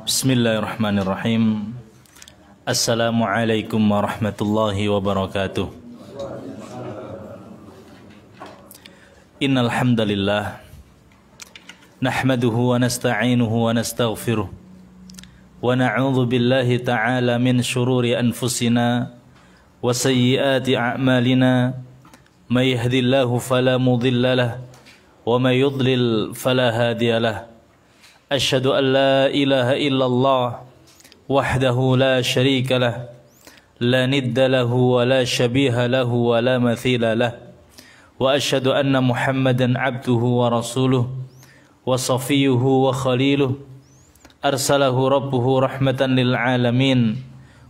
Bismillahirrahmanirrahim. Assalamualaikum warahmatullahi wabarakatuh. Innal hamdalillah nahmaduhu wa nasta'inuhu wa nastaghfiruh wa na'udzu billahi ta'ala min shururi anfusina wa sayyiati a'malina may yahdihillahu fala mudilla lahu wa may yudlil fala hadiya lahu. Asyhadu an la ilaha illallah wahdahu la syarika lah la nidda lahu wa la syabiha lahu wa la mathila lah wa asyhadu anna Muhammadan abduhu wa rasuluh wa safiyuhu wa khaliluh arsalahu rabbuhu rahmatan lil alamin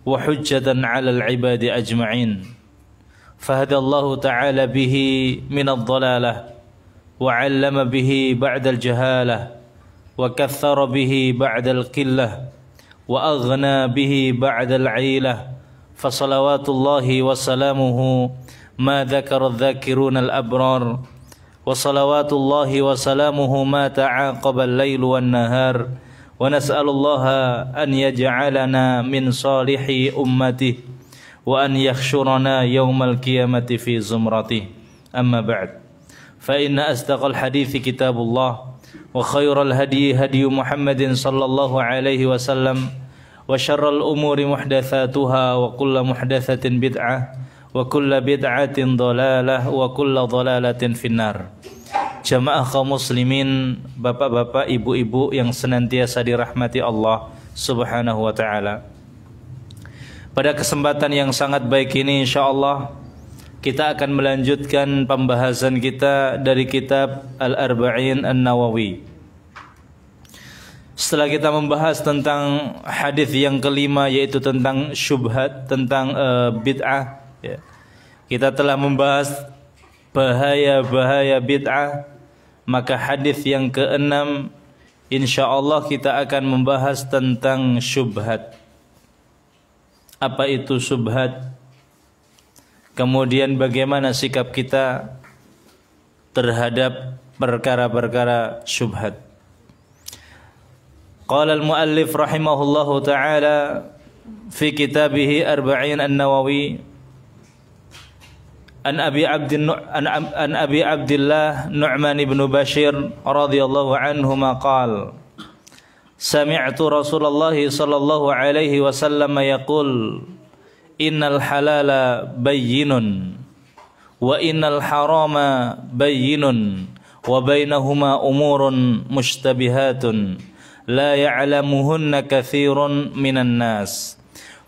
wa hujjatan 'alal ibadi ajma'in fahadallahu ta'ala bihi minadh dhalalah wa 'allama bihi ba'dal jahalah wa kaththara bihi ba'dal qillah wa aghna bihi ba'dal 'ailah fa salawatullahi wa salamuhu ma dzakara adh-dhakiruna al-abrar wa salawatullahi wa salamuhu ma ta'aqaba al-lailu wan nahar wa nas'alullaha an yaj'alana min salihi ummatihi wa an yakhshurana yawmal qiyamati fi zumratihi amma ba'd fa inna asdaqal hadithi kitabullah wa khairal hadi hadi Muhammadin sallallahu alaihi wasallam wa syarral umuri muhdatsatuha wa kullu muhdatsatin bid'ah wa kullu bid'atin dhalalah wa kullu dhalalatin finnar. Jamaah kaum muslimin, bapak-bapak, ibu-ibu yang senantiasa dirahmati Allah Subhanahu wa taala. Pada kesempatan yang sangat baik ini insyaallah kita akan melanjutkan pembahasan kita dari kitab Al-Arba'in An-Nawawi. Setelah kita membahas tentang hadis yang kelima, yaitu tentang syubhat, tentang bid'ah, ya. Kita telah membahas bahaya-bahaya bid'ah. Maka hadis yang keenam, insyaallah kita akan membahas tentang syubhat. Apa itu syubhat? Kemudian bagaimana sikap kita terhadap perkara-perkara syubhat. Qala al-muallif rahimahullahu ta'ala fi kitabih Arba'in An-Nawawi an Abi Abdillah Nu'man ibn Bashir radhiyallahu anhuma qala sami'tu Rasulullah sallallahu alaihi wasallam yaqul innal halala bayyinun wa innal harama bayyinun wa bainahuma umurun mushtabihatun la ya'lamuhunna katsirun minan nas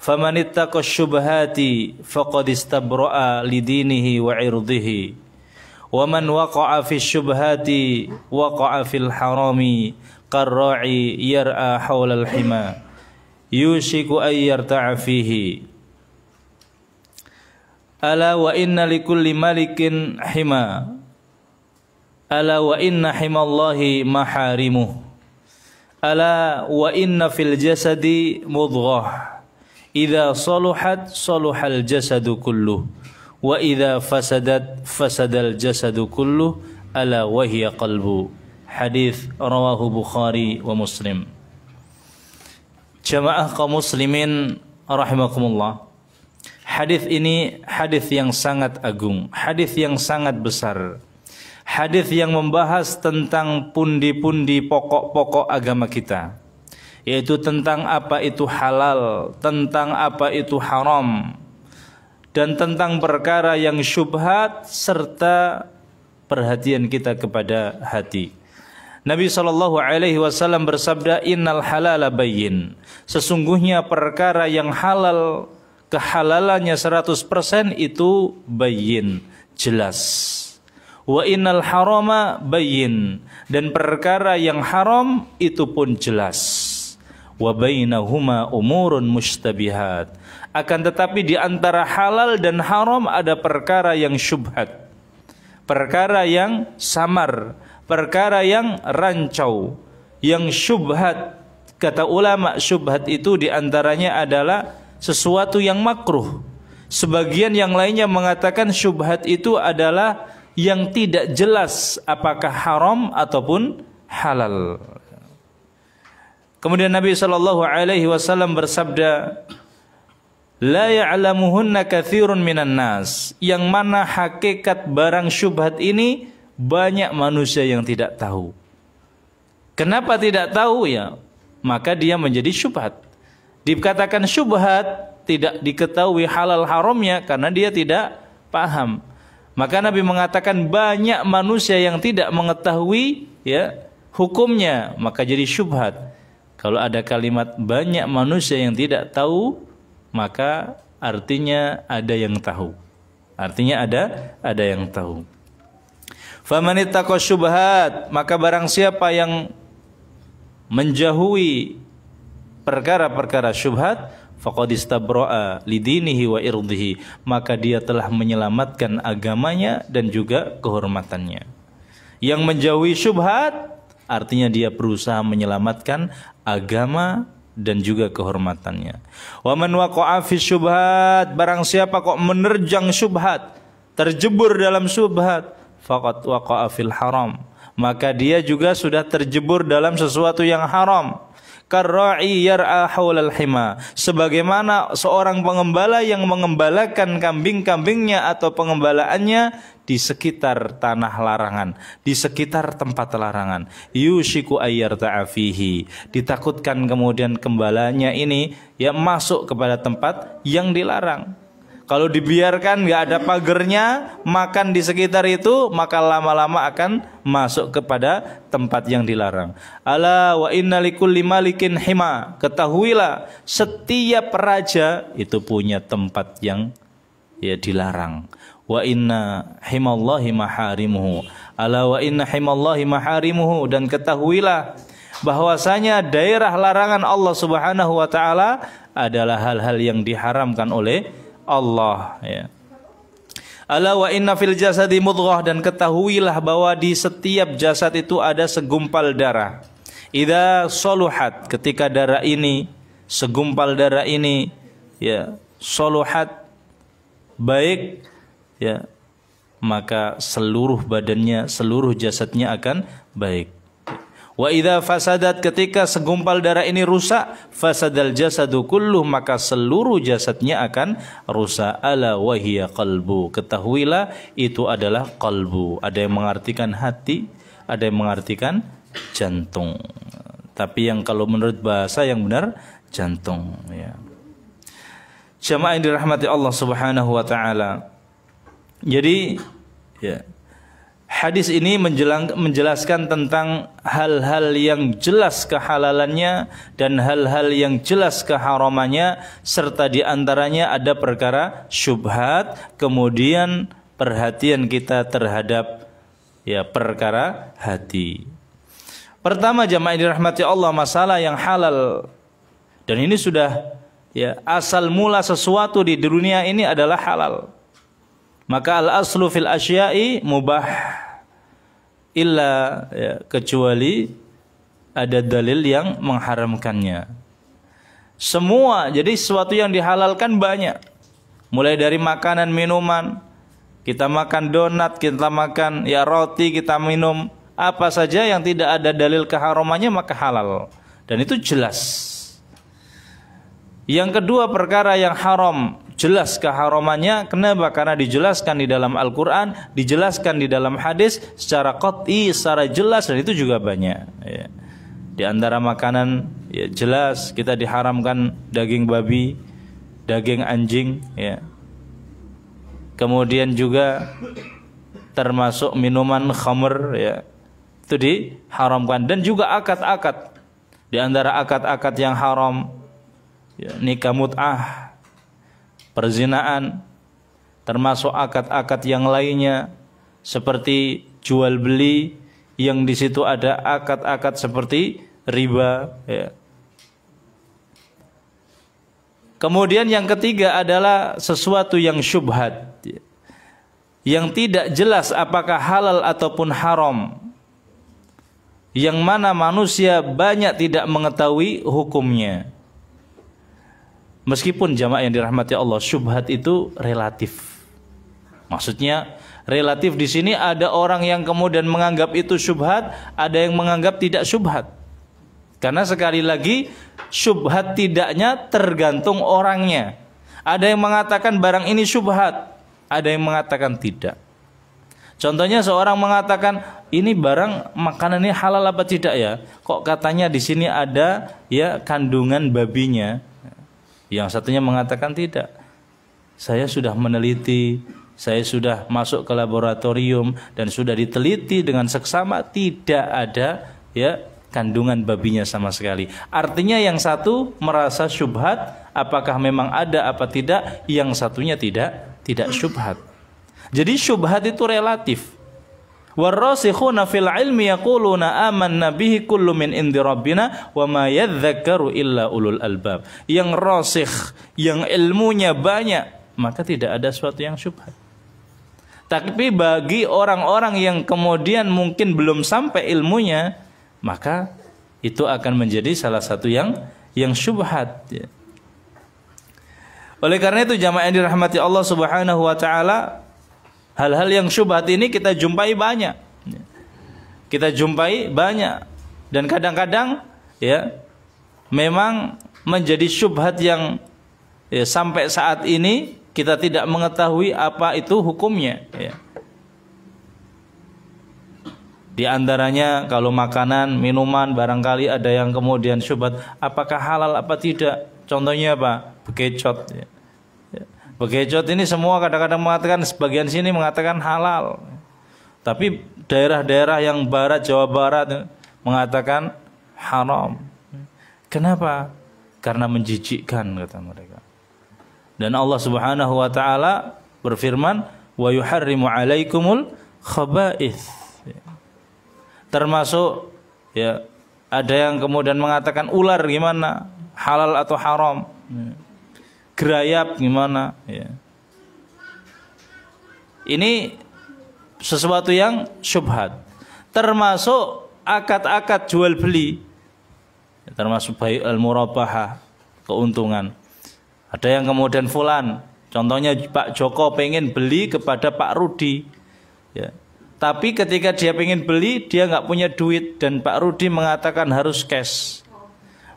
faman ittaqa syubhati faqad istabra'a lidinihi wa 'irdihi wa man waqa'a fi syubhati waqa'a fil harami qarra'i yar'a hawlal hima yushiku ay yarta'a fihi. Ala wa inna likulli malikin hima. Ala wa inna himallahi maharimuh. Ala wa inna fil jasadi mudghah. Idza saluhat saluhal jasadu kulluh. Wa idza fasadat fasadal jasadu kulluh. Ala wa hiya qalbu. Hadis rawahu Bukhari wa Muslim. Jamaah kaum muslimin rahimakumullah. Hadis ini hadis yang sangat agung, hadis yang sangat besar, hadis yang membahas tentang pundi-pundi pokok-pokok agama kita, yaitu tentang apa itu halal, tentang apa itu haram, dan tentang perkara yang syubhat serta perhatian kita kepada hati. Nabi SAW bersabda, innal halala bayyin, sesungguhnya perkara yang halal kehalalannya 100% itu bayyin, jelas. Wa innal harama bayyin, dan perkara yang haram itu pun jelas. Wa bainahuma umurun mushtabihat, akan tetapi di antara halal dan haram ada perkara yang syubhat, perkara yang samar, perkara yang rancau, yang syubhat. Kata ulama, syubhat itu di antaranya adalah sesuatu yang makruh. Sebagian yang lainnya mengatakan syubhat itu adalah yang tidak jelas apakah haram ataupun halal. Kemudian Nabi SAW bersabda, la ya'lamuhunna katsirun minan nas, yang mana hakikat barang syubhat ini banyak manusia yang tidak tahu. Kenapa tidak tahu ya? Maka dia menjadi syubhat. Dikatakan syubhat, tidak diketahui halal haramnya karena dia tidak paham. Maka Nabi mengatakan banyak manusia yang tidak mengetahui ya hukumnya, maka jadi syubhat. Kalau ada kalimat banyak manusia yang tidak tahu, maka artinya ada yang tahu. Artinya ada yang tahu. Faman ittaqa syubhat, maka barang siapa yang menjauhi perkara-perkara syubhat, faqad istabra'a lidinihi wa irdihi, maka dia telah menyelamatkan agamanya dan juga kehormatannya. Yang menjauhi syubhat artinya dia berusaha menyelamatkan agama dan juga kehormatannya. Wa man waqa'a fi syubhat, barang siapa kok menerjang syubhat, terjebur dalam syubhat, faqad waqa'a fil haram, maka dia juga sudah terjebur dalam sesuatu yang haram. Karra'i yar'a haulal hima, sebagaimana seorang pengembala yang mengembalakan kambing-kambingnya atau pengembalaannya di sekitar tanah larangan, di sekitar tempat larangan. Yushiku ayyarta'a fihi, ditakutkan kemudian gembalanya ini ya masuk kepada tempat yang dilarang. Kalau dibiarkan nggak ada pagernya, makan di sekitar itu, maka lama-lama akan masuk kepada tempat yang dilarang. Ala wa inna likulli malikin hima, ketahuilah setiap raja itu punya tempat yang ya dilarang. Wa inna himallahi maharimuhu, ala wa inna himallahi maharimuhu, dan ketahuilah bahwasanya daerah larangan Allah Subhanahu wa taala adalah hal-hal yang diharamkan oleh Allah ya. Ala wa inna fil jasadi mudghah, dan ketahuilah bahwa di setiap jasad itu ada segumpal darah. Idza saluhat, ketika darah ini, segumpal darah ini ya saluhat, baik ya, maka seluruh badannya, seluruh jasadnya akan baik. Wa idza fasadat, ketika segumpal darah ini rusak, fasadal jasadu kulluh, maka seluruh jasadnya akan rusak. Ala wa hiya qalbu, ketahuilah itu adalah qalbu. Ada yang mengartikan hati, ada yang mengartikan jantung. Tapi yang kalau menurut bahasa yang benar jantung ya. Jamaah yang dirahmati Allah Subhanahu wa taala. Jadi ya, hadis ini menjelaskan tentang hal-hal yang jelas kehalalannya dan hal-hal yang jelas keharamannya, serta diantaranya ada perkara syubhat, kemudian perhatian kita terhadap ya perkara hati. Pertama jamaah yang dirahmati Allah, masalah yang halal, dan ini sudah ya asal mula sesuatu di dunia ini adalah halal. Maka al-aslu fil asya'i mubah illa ya, kecuali ada dalil yang mengharamkannya. Semua, jadi sesuatu yang dihalalkan banyak. Mulai dari makanan, minuman, kita makan donat, kita makan ya roti, kita minum apa saja yang tidak ada dalil keharamannya maka halal. Dan itu jelas. Yang kedua, perkara yang haram, jelas keharamannya. Kenapa? Karena dijelaskan di dalam Al-Quran, dijelaskan di dalam hadis secara qat'i, secara jelas, dan itu juga banyak ya. Di antara makanan ya, jelas kita diharamkan daging babi, daging anjing ya. Kemudian juga termasuk minuman khamr ya, itu diharamkan. Dan juga akad-akad. Di antara akad-akad yang haram ya, nikah mut'ah, perzinaan, termasuk akad-akad yang lainnya seperti jual beli yang di situ ada akad-akad seperti riba ya. Kemudian yang ketiga adalah sesuatu yang syubhat ya, yang tidak jelas apakah halal ataupun haram, yang mana manusia banyak tidak mengetahui hukumnya. Meskipun jamaah yang dirahmati Allah, syubhat itu relatif. Maksudnya relatif di sini ada orang yang kemudian menganggap itu syubhat, ada yang menganggap tidak syubhat. Karena sekali lagi syubhat tidaknya tergantung orangnya. Ada yang mengatakan barang ini syubhat, ada yang mengatakan tidak. Contohnya seorang mengatakan ini barang makanan ini halal apa tidak ya? Kok katanya di sini ada ya kandungan babinya. Yang satunya mengatakan tidak. Saya sudah meneliti, saya sudah masuk ke laboratorium dan sudah diteliti dengan seksama, tidak ada ya kandungan babinya sama sekali. Artinya yang satu merasa syubhat, apakah memang ada apa tidak? Yang satunya tidak syubhat. Jadi syubhat itu relatif. Warrasikhuna fil ilmi yaquluna amanna bihi kullu min indi rabbina wa ma yadhakkaru illa ulul albab. Yang rasikh, yang ilmunya banyak, maka tidak ada sesuatu yang syubhat. Tapi bagi orang-orang yang kemudian mungkin belum sampai ilmunya, maka itu akan menjadi salah satu yang syubhat. Oleh karena itu jamaah yang dirahmati Allah Subhanahu wa taala, hal-hal yang syubhat ini kita jumpai banyak. Kita jumpai banyak dan kadang-kadang ya memang menjadi syubhat yang ya, sampai saat ini kita tidak mengetahui apa itu hukumnya ya. Di antaranya kalau makanan, minuman barangkali ada yang kemudian syubhat, apakah halal apa tidak? Contohnya apa? Bekecot ya. Bekecot ini semua kadang-kadang mengatakan, sebagian sini mengatakan halal. Tapi daerah-daerah yang barat, Jawa Barat mengatakan haram. Kenapa? Karena menjijikkan kata mereka. Dan Allah Subhanahu wa taala berfirman, "Wa yuharrimu 'alaikumul khaba'ith." Termasuk ya ada yang kemudian mengatakan ular gimana? Halal atau haram? Gerayap gimana ya. Ini sesuatu yang syubhat. Termasuk akad-akad jual beli, termasuk bai' al-murabahah, keuntungan. Ada yang kemudian fulan, contohnya Pak Joko pengen beli kepada Pak Rudi ya. Tapi ketika dia pengen beli, dia nggak punya duit dan Pak Rudi mengatakan harus cash.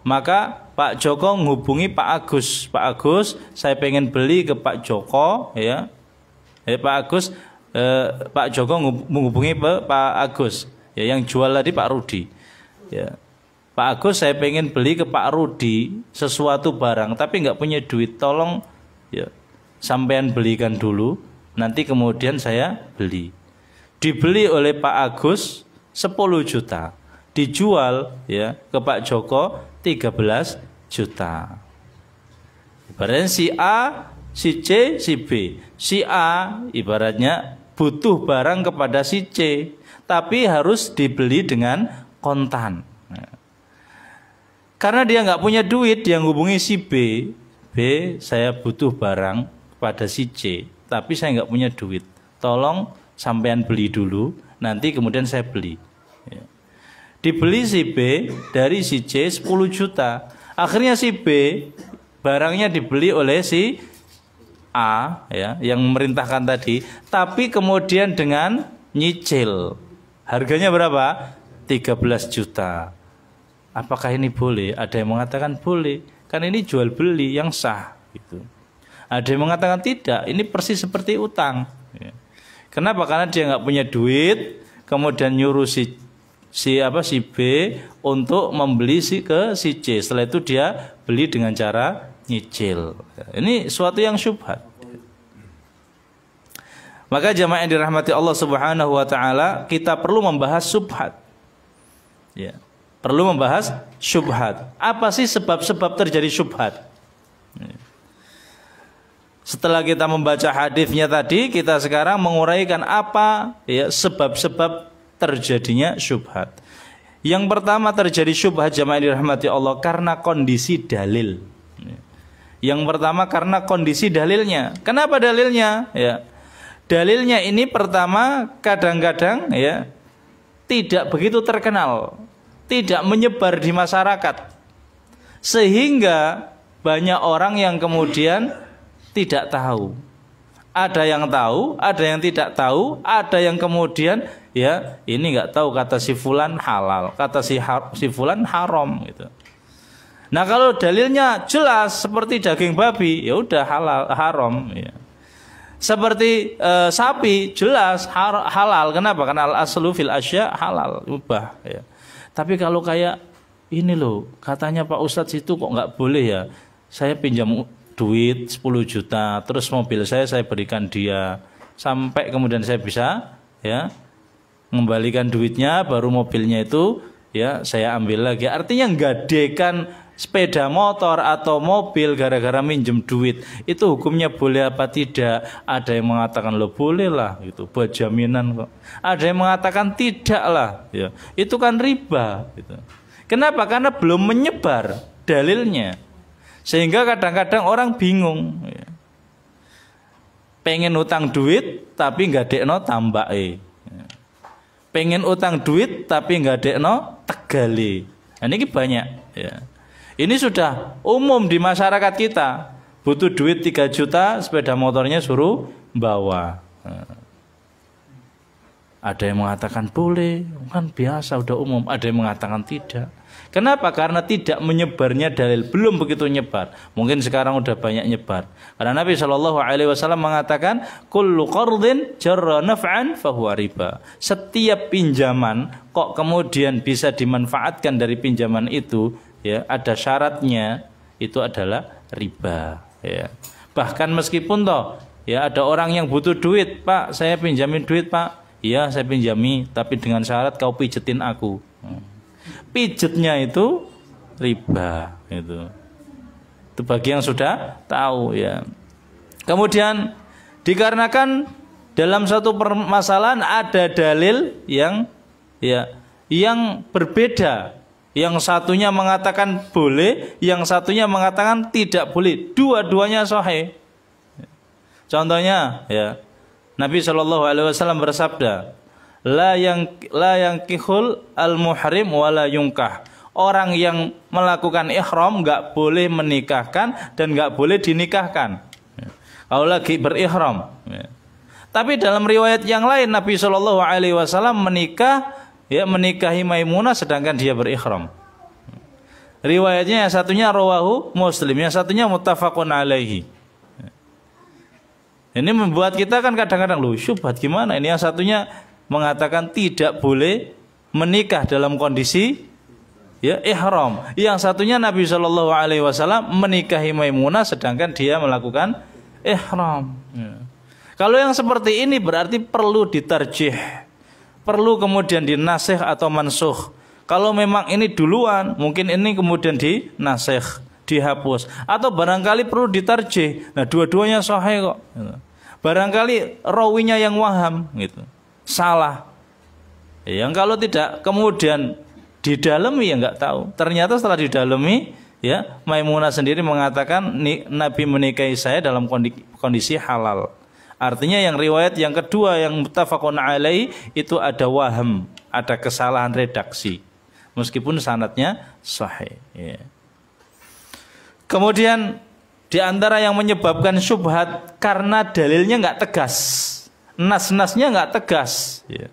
Maka Pak Joko menghubungi Pak Agus. Pak Agus, saya pengen beli ke Pak Joko, ya. Pak Agus, Pak Joko menghubungi Pak Agus, ya, yang jual tadi Pak Rudi. Ya. Pak Agus, saya pengen beli ke Pak Rudi sesuatu barang, tapi nggak punya duit. Tolong, ya, sampean belikan dulu, nanti kemudian saya beli. Dibeli oleh Pak Agus 10 juta. Dijual ya ke Pak Joko 13 juta. Ibaratnya si A, si C, si B. Si A ibaratnya butuh barang kepada si C, tapi harus dibeli dengan kontan. Karena dia nggak punya duit, dia hubungi si B. B, saya butuh barang kepada si C, tapi saya nggak punya duit. Tolong sampean beli dulu, nanti kemudian saya beli. Ya. Dibeli si B dari si C 10 juta. Akhirnya si B barangnya dibeli oleh si A ya, yang memerintahkan tadi, tapi kemudian dengan nyicil. Harganya berapa? 13 juta. Apakah ini boleh? Ada yang mengatakan boleh, kan ini jual beli yang sah gitu. Ada yang mengatakan tidak, ini persis seperti utang ya. Kenapa? Karena dia nggak punya duit, kemudian nyuruh si B untuk membeli ke si C. Setelah itu dia beli dengan cara nyicil. Ini suatu yang syubhat. Maka jamaah yang dirahmati Allah Subhanahu wa taala, kita perlu membahas syubhat. Ya. Perlu membahas syubhat. Apa sih sebab-sebab terjadi syubhat? Ya. Setelah kita membaca hadisnya tadi, kita sekarang menguraikan apa ya sebab-sebab terjadinya syubhat. Yang pertama terjadi syubhat jamaah dirahmati Allah karena kondisi dalil. Yang pertama karena kondisi dalilnya. Kenapa dalilnya? Ya. Dalilnya ini pertama kadang-kadang ya tidak begitu terkenal, tidak menyebar di masyarakat. Sehingga banyak orang yang kemudian tidak tahu. Ada yang tahu, ada yang tidak tahu, ada yang kemudian ya ini nggak tahu kata si fulan halal, kata si fulan haram gitu. Nah kalau dalilnya jelas seperti daging babi, ya udah halal haram. Ya. Seperti sapi jelas halal. Kenapa? Karena al aslu fil asya halal, ubah. Ya. Tapi kalau kayak ini loh, katanya Pak Ustadz itu kok nggak boleh ya? Saya pinjam duit 10 juta, terus mobil saya berikan dia, sampai kemudian saya bisa ya mengembalikan duitnya, baru mobilnya itu ya saya ambil lagi. Artinya nggadekan sepeda motor atau mobil gara-gara minjem duit, itu hukumnya boleh apa tidak? Ada yang mengatakan lo boleh lah, gitu, buat jaminan kok. Ada yang mengatakan tidak lah, ya. Itu kan riba. Gitu. Kenapa? Karena belum menyebar dalilnya. Sehingga kadang-kadang orang bingung, ya. Pengen utang duit tapi nggak dekno tambah, ya. Pengen utang duit tapi nggak dekno tegale. Nah, ini banyak. Ya. Ini sudah umum di masyarakat kita. Butuh duit 3 juta, sepeda motornya suruh bawa. Ada yang mengatakan boleh, kan biasa udah umum. Ada yang mengatakan tidak. Kenapa? Karena tidak menyebarnya dalil, belum begitu nyebar. Mungkin sekarang udah banyak nyebar. Karena Nabi SAW mengatakan, kullu qardin jarra naf'an fahuwa riba. Setiap pinjaman kok kemudian bisa dimanfaatkan dari pinjaman itu, ya ada syaratnya, itu adalah riba. Ya. Bahkan meskipun toh, ya ada orang yang butuh duit, Pak, saya pinjamin duit, Pak. Iya, saya pinjami, tapi dengan syarat kau pijetin aku. Pijetnya itu riba, itu bagi yang sudah tahu, ya. Kemudian dikarenakan dalam satu permasalahan ada dalil yang berbeda, yang satunya mengatakan boleh, yang satunya mengatakan tidak boleh, dua-duanya sahih. Contohnya, ya, Nabi SAW bersabda, la yang kihul al muhrim wala yungkah. Orang yang melakukan ihram nggak boleh menikahkan dan nggak boleh dinikahkan. Kalau lagi berihram. Tapi dalam riwayat yang lain Nabi SAW menikahi Maimunah sedangkan dia berihram. Riwayatnya yang satunya rawahu Muslim, yang satunya muttafaqun alaihi. Ini membuat kita kan kadang-kadang syubhat gimana? Ini yang satunya mengatakan tidak boleh menikah dalam kondisi ya ihram. Yang satunya Nabi SAW menikahi Maimunah sedangkan dia melakukan ihram. Ya. Kalau yang seperti ini berarti perlu ditarjih, perlu kemudian dinasih atau mansuh. Kalau memang ini duluan, mungkin ini kemudian dinasih, dihapus, atau barangkali perlu ditarjih. Nah, dua-duanya sahih kok. Barangkali rawinya yang waham, gitu. Salah. Yang kalau tidak kemudian didalami ya nggak tahu. Ternyata setelah didalami, ya Maimunah sendiri mengatakan Nabi menikahi saya dalam kondisi halal. Artinya yang riwayat yang kedua yang muttafaqun alaihi itu ada waham, ada kesalahan redaksi. Meskipun sanadnya sahih. Ya. Kemudian di antara yang menyebabkan syubhat karena dalilnya nggak tegas. Nas-nasnya nggak tegas, ya.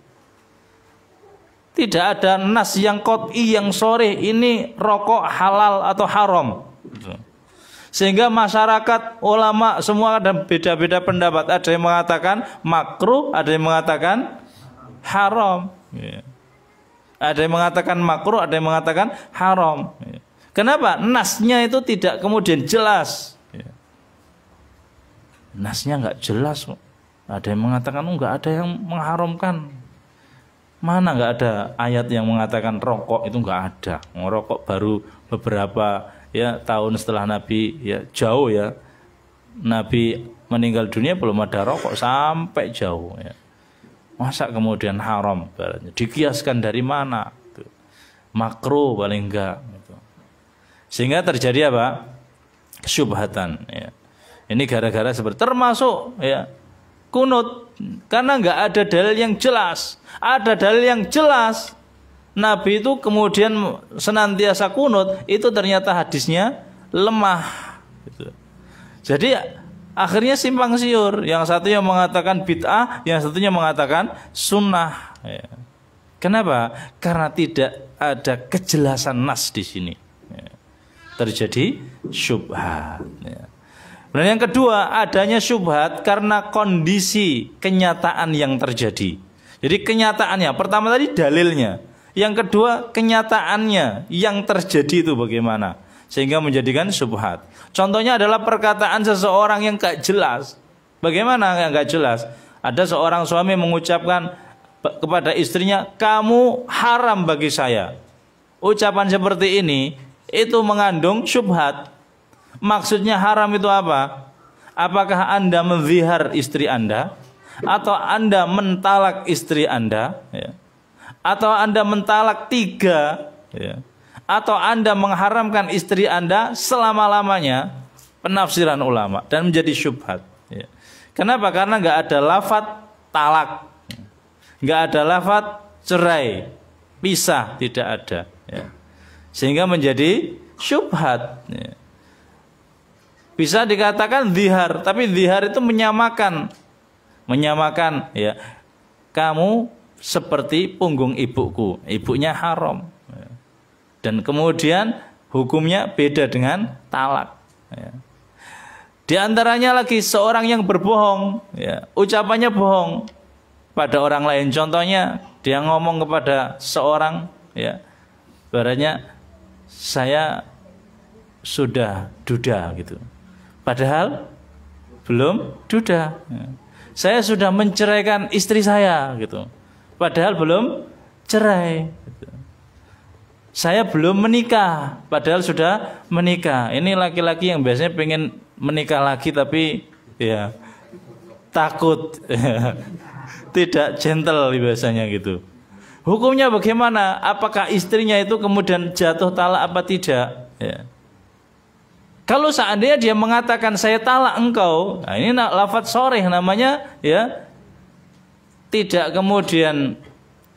Tidak ada nas yang qot'i yang sharih ini rokok halal atau haram, sehingga masyarakat ulama semua ada beda-beda pendapat. Ada yang mengatakan makruh, ada yang mengatakan haram, ya. Ada yang mengatakan makruh, ada yang mengatakan haram, ya. Kenapa? Nasnya itu tidak kemudian jelas, ya. Nasnya nggak jelas kok. Ada yang mengatakan enggak, ada yang mengharamkan. Mana enggak ada ayat yang mengatakan rokok itu enggak ada. Ngerokok baru beberapa ya tahun setelah Nabi, ya jauh ya. Nabi meninggal dunia belum ada rokok sampai jauh, ya. Masa kemudian haram? Dikiaskan dari mana? Makruh paling enggak. Sehingga terjadi apa? Syubhatan. Ya. Ini gara-gara seperti termasuk ya. Kunut, karena nggak ada dalil yang jelas. Ada dalil yang jelas Nabi itu kemudian senantiasa kunut, itu ternyata hadisnya lemah gitu. Jadi Akhirnya simpang siur. Yang satunya mengatakan bid'ah, yang satunya mengatakan sunnah. Ya. Kenapa? Karena tidak ada kejelasan nas di sini. Ya. Terjadi syubhat. Ya. Dan yang kedua, adanya syubhat karena kondisi kenyataan yang terjadi. Jadi kenyataannya, pertama tadi dalilnya. Yang kedua, kenyataannya yang terjadi itu bagaimana? Sehingga menjadikan syubhat. Contohnya adalah perkataan seseorang yang gak jelas. Bagaimana yang gak jelas? Ada seorang suami mengucapkan kepada istrinya, kamu haram bagi saya. Ucapan seperti ini itu mengandung syubhat. Maksudnya haram itu apa? Apakah Anda menzihar istri Anda? Atau Anda mentalak istri Anda? Ya. Atau Anda mentalak 3? Ya. Atau Anda mengharamkan istri Anda selama-lamanya? Penafsiran ulama dan menjadi syubhat. Ya. Kenapa? Karena nggak ada lafadz talak, nggak ada lafadz cerai, pisah, tidak ada. Ya. Sehingga menjadi syubhat. Ya. Bisa dikatakan zihar, tapi zihar itu menyamakan, ya. Kamu seperti punggung ibuku, ibunya haram. Ya. Dan kemudian hukumnya beda dengan talak. Ya. Di antaranya lagi seorang yang berbohong, ya, ucapannya bohong pada orang lain. Contohnya dia ngomong kepada seorang, ya, ibaratnya saya sudah duda gitu. Padahal belum duda. Ya. Saya sudah menceraikan istri saya gitu. Padahal belum cerai. Gitu. Saya belum menikah, padahal sudah menikah. Ini laki-laki yang biasanya pengen menikah lagi tapi ya takut, tidak gentle biasanya gitu. Hukumnya bagaimana? Apakah istrinya itu kemudian jatuh talak apa tidak? Ya. Kalau seandainya dia mengatakan saya talak engkau, nah ini lafadz sharih namanya, ya, tidak kemudian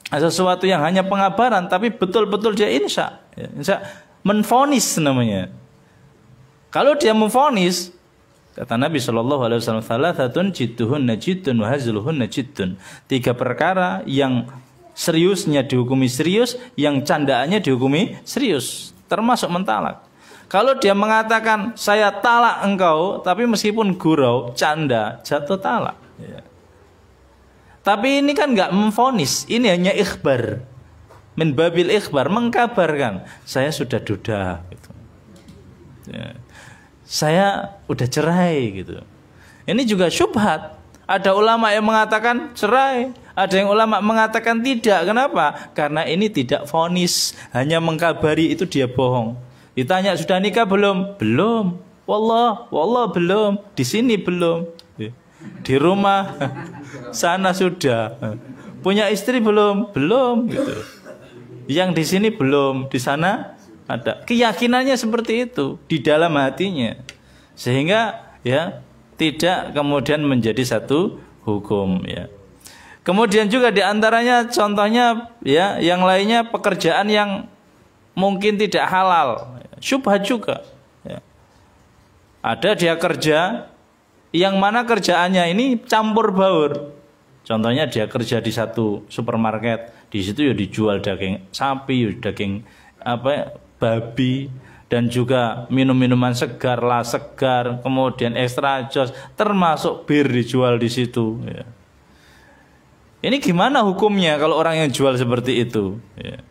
sesuatu yang hanya pengabaran, tapi betul-betul dia insya, ya, insya menvonis namanya. Kalau dia memvonis, kata Nabi SAW, salathatun jidduhunna jiddun wa hazluhunna jiddun. 3 perkara yang seriusnya dihukumi serius, yang candaannya dihukumi serius, termasuk mentalak. Kalau dia mengatakan saya talak engkau, tapi meskipun gurau, canda, jatuh talak. Ya. Tapi ini kan nggak memvonis, ini hanya ikhbar, min babil ikhbar, mengkabarkan saya sudah duda. Gitu. Ya. Saya udah cerai gitu. Ini juga syubhat. Ada ulama yang mengatakan cerai, ada yang ulama mengatakan tidak. Kenapa? Karena ini tidak vonis, hanya mengkabari, itu dia bohong. Ditanya sudah nikah belum? Belum. Wallah belum. Di sini belum. Di rumah sana sudah. Punya istri belum? Belum gitu. Yang di sini belum, di sana ada. Keyakinannya seperti itu di dalam hatinya, sehingga ya tidak kemudian menjadi satu hukum, ya. Kemudian juga diantaranya contohnya, ya, yang lainnya pekerjaan yang mungkin tidak halal, syubhat juga, ya. Ada dia kerja yang mana kerjaannya ini campur baur. Contohnya dia kerja di satu supermarket, di situ ya dijual daging sapi, daging babi, dan juga minum-minuman segar, lah segar, kemudian extra jos, termasuk bir dijual di situ. Ya. Ini gimana hukumnya kalau orang yang jual seperti itu? Ya,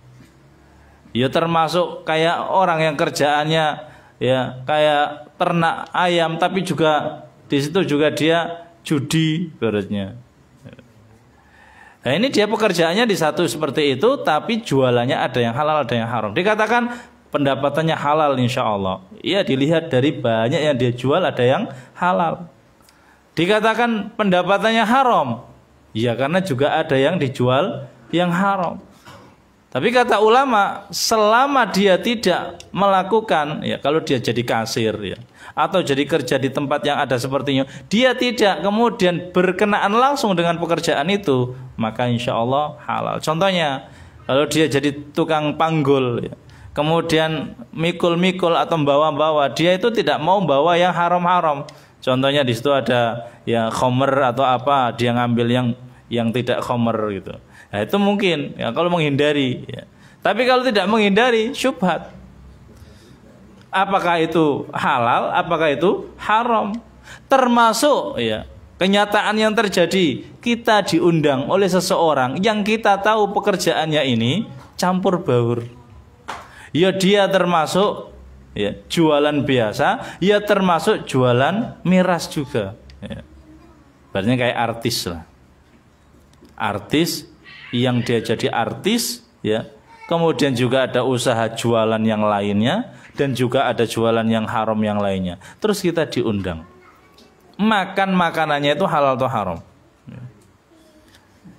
ya termasuk kayak orang yang kerjaannya ya kayak ternak ayam, tapi juga di situ juga dia judi beratnya. Nah ini dia pekerjaannya di satu seperti itu, tapi jualannya ada yang halal, ada yang haram. Dikatakan pendapatannya halal insya Allah. Iya, dilihat dari banyak yang dia jual ada yang halal. Dikatakan pendapatannya haram, iya karena juga ada yang dijual yang haram. Tapi kata ulama, selama dia tidak melakukan, ya kalau dia jadi kasir, ya, atau jadi kerja di tempat yang ada sepertinya, dia tidak kemudian berkenaan langsung dengan pekerjaan itu, maka insya Allah halal. Contohnya, kalau dia jadi tukang panggul, ya, kemudian mikul-mikul atau bawa-bawa, dia itu tidak mau bawa yang haram-haram. Contohnya di situ ada ya khamr atau apa, dia ngambil yang tidak khamr gitu. Nah, itu mungkin ya kalau menghindari ya. Tapi kalau tidak menghindari syubhat. Apakah itu halal, apakah itu haram? Termasuk ya kenyataan yang terjadi, kita diundang oleh seseorang yang kita tahu pekerjaannya ini campur baur. Ya dia termasuk ya jualan biasa, ya termasuk jualan miras juga. Ya. Berarti kayak artis lah. Artis yang dia jadi artis ya. Kemudian juga ada usaha jualan yang lainnya dan juga ada jualan yang haram yang lainnya. Terus kita diundang. Makan makanannya itu halal atau haram.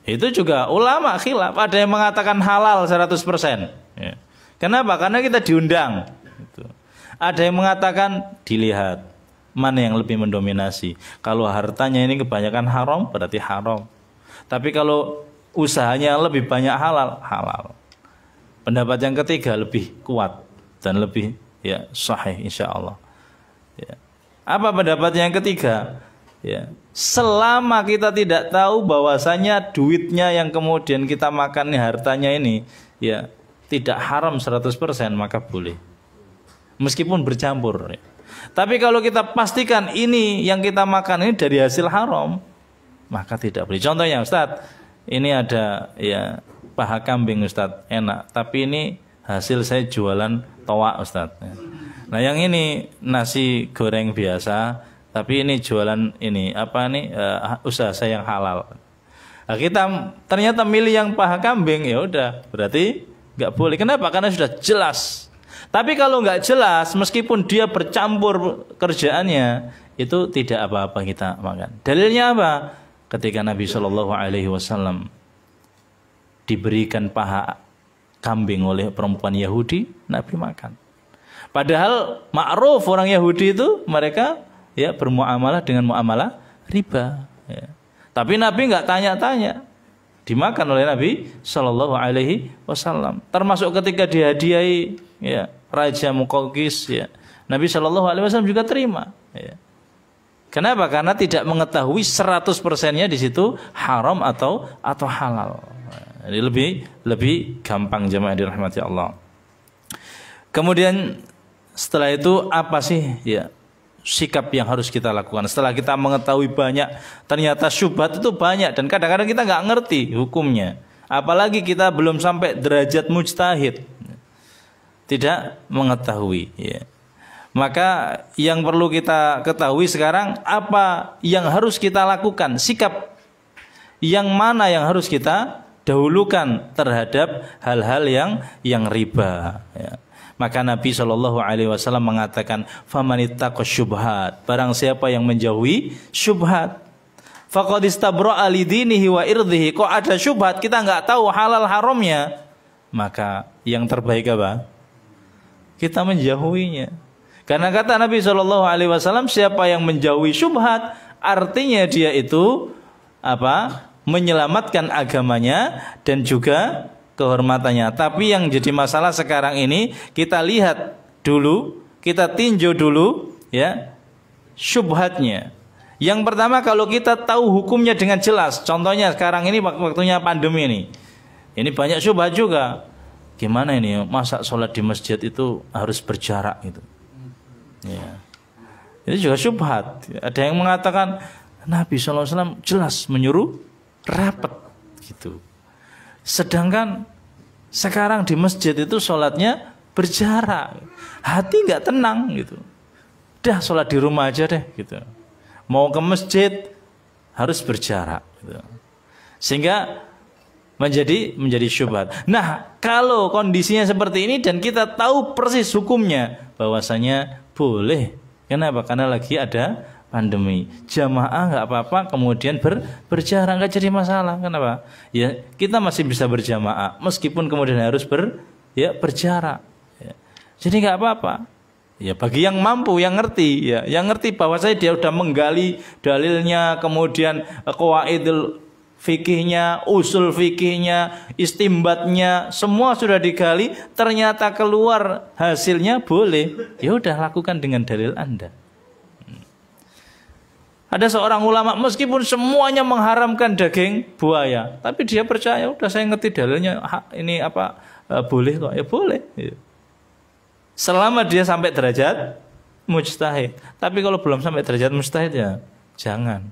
Itu juga ulama khilaf. Ada yang mengatakan halal 100%. Ya. Kenapa? Karena kita diundang. Ada yang mengatakan dilihat mana yang lebih mendominasi. Kalau hartanya ini kebanyakan haram berarti haram. Tapi kalau usahanya lebih banyak halal, halal. Pendapat yang ketiga lebih kuat dan lebih ya sahih insyaallah. Ya. Apa pendapat yang ketiga? Ya, selama kita tidak tahu bahwasanya duitnya yang kemudian kita makan hartanya ini ya tidak haram 100% maka boleh. Meskipun bercampur. Ya. Tapi kalau kita pastikan ini yang kita makan ini dari hasil haram, maka tidak boleh. Contohnya Ustadz, ini ada ya paha kambing Ustadz, enak. Tapi ini hasil saya jualan toa Ustadz. Nah yang ini nasi goreng biasa, tapi ini jualan ini apa nih usaha saya yang halal. Nah, kita ternyata milih yang paha kambing, ya udah berarti nggak boleh. Kenapa? Karena sudah jelas. Tapi kalau nggak jelas, meskipun dia bercampur kerjaannya, itu tidak apa-apa kita makan. Dalilnya apa? Ketika Nabi Shallallahu Alaihi Wasallam diberikan paha kambing oleh perempuan Yahudi, Nabi makan. Padahal ma'ruf orang Yahudi itu mereka ya bermuamalah dengan muamalah riba. Ya. Tapi Nabi nggak tanya-tanya, dimakan oleh Nabi Shallallahu Alaihi Wasallam. Termasuk ketika dihadiahi ya Raja Muqawqis, ya Nabi Shallallahu Alaihi Wasallam juga terima. Ya. Kenapa? Karena tidak mengetahui 100%-nya di situ haram atau halal. Jadi lebih gampang jemaah dirahmati Allah. Kemudian setelah itu apa sih ya sikap yang harus kita lakukan setelah kita mengetahui banyak, ternyata syubhat itu banyak dan kadang-kadang kita nggak ngerti hukumnya. Apalagi kita belum sampai derajat mujtahid, tidak mengetahui. Ya. Maka yang perlu kita ketahui sekarang apa yang harus kita lakukan, sikap yang mana yang harus kita dahulukan terhadap hal-hal yang riba. Ya. Maka Nabi Shallallahu Alaihi Wasallam mengatakan, "Famanittaqo syubhat." Barang siapa yang menjauhi syubhat, faqad istabra'a lidinihi wa irdhihi. Kok ada syubhat kita nggak tahu halal haramnya, maka yang terbaik apa? Kita menjauhinya. Karena kata Nabi Shallallahu Alaihi Wasallam, siapa yang menjauhi syubhat, artinya dia itu apa? Menyelamatkan agamanya dan juga kehormatannya. Tapi yang jadi masalah sekarang ini, kita lihat dulu, kita tinjau dulu ya syubhatnya. Yang pertama, kalau kita tahu hukumnya dengan jelas, contohnya sekarang ini waktunya pandemi ini. Ini banyak syubhat juga. Gimana ini? Masa sholat di masjid itu harus berjarak gitu. Ya. Itu juga syubhat. Ada yang mengatakan Nabi SAW jelas menyuruh rapat gitu. Sedangkan sekarang di masjid itu sholatnya berjarak, hati nggak tenang gitu. Dah sholat di rumah aja deh gitu. Mau ke masjid harus berjarak gitu. Sehingga menjadi syubhat. Nah kalau kondisinya seperti ini dan kita tahu persis hukumnya, bahwasanya boleh. Kenapa? Karena lagi ada pandemi, jamaah nggak apa-apa, kemudian berjarak nggak jadi masalah. Kenapa? Ya kita masih bisa berjamaah meskipun kemudian harus berjarak. Ya. Jadi nggak apa-apa. Ya bagi yang mampu, yang ngerti, ya yang ngerti bahwa dia sudah menggali dalilnya, kemudian qawaidul fikihnya, usul fikihnya, istimbatnya, semua sudah digali, ternyata keluar hasilnya boleh. Ya udah lakukan dengan dalil Anda. Ada seorang ulama meskipun semuanya mengharamkan daging buaya, tapi dia percaya, udah saya ngerti dalilnya ini apa boleh kok, ya boleh. Selama dia sampai derajat mujtahid. Tapi kalau belum sampai derajat mujtahid ya jangan.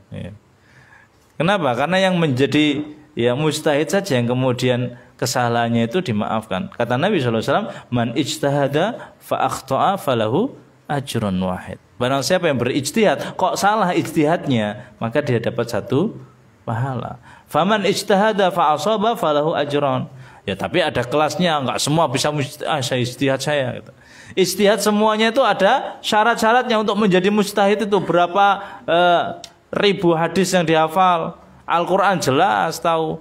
Kenapa? Karena yang menjadi ya mujtahid saja yang kemudian kesalahannya itu dimaafkan. Kata Nabi SAW, man ijtahada fa akhta'a falahu ajrun wahid. Barang siapa yang berijtihad kok salah ijtihadnya, maka dia dapat satu pahala. Faman ijtahada fa asaba falahu ajrun. Ya tapi ada kelasnya, enggak semua bisa saya ijtihad saya gitu. Ijtihad semuanya itu ada syarat-syaratnya untuk menjadi mujtahid itu berapa ribu hadis yang dihafal. Al-Qur'an jelas tahu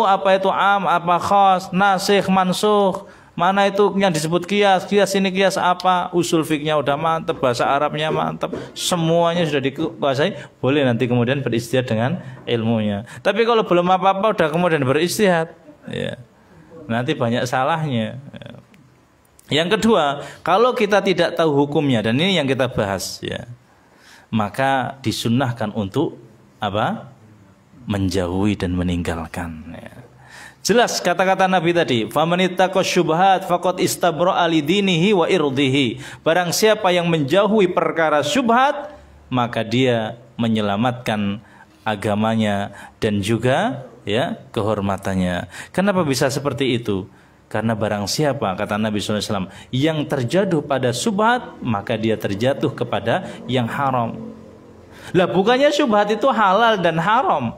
apa itu am, apa khas, nasikh, mansukh. Mana itu yang disebut kias ini kias apa, usul fiknya udah mantap, bahasa Arabnya mantap, semuanya sudah dikuasai, boleh nanti kemudian berijtihad dengan ilmunya. Tapi kalau belum apa-apa udah kemudian berijtihad, ya, nanti banyak salahnya. Yang kedua, kalau kita tidak tahu hukumnya, dan ini yang kita bahas, ya, maka disunnahkan untuk apa? Menjauhi dan meninggalkan. Ya. Jelas kata-kata Nabi tadi, famanittaqas syubhat faqad istabra'a lidinihi wa irdihi. Barang siapa yang menjauhi perkara syubhat, maka dia menyelamatkan agamanya dan juga ya kehormatannya. Kenapa bisa seperti itu? Karena barang siapa, kata Nabi SAW, yang terjatuh pada syubhat, maka dia terjatuh kepada yang haram. Lah bukannya syubhat itu halal dan haram.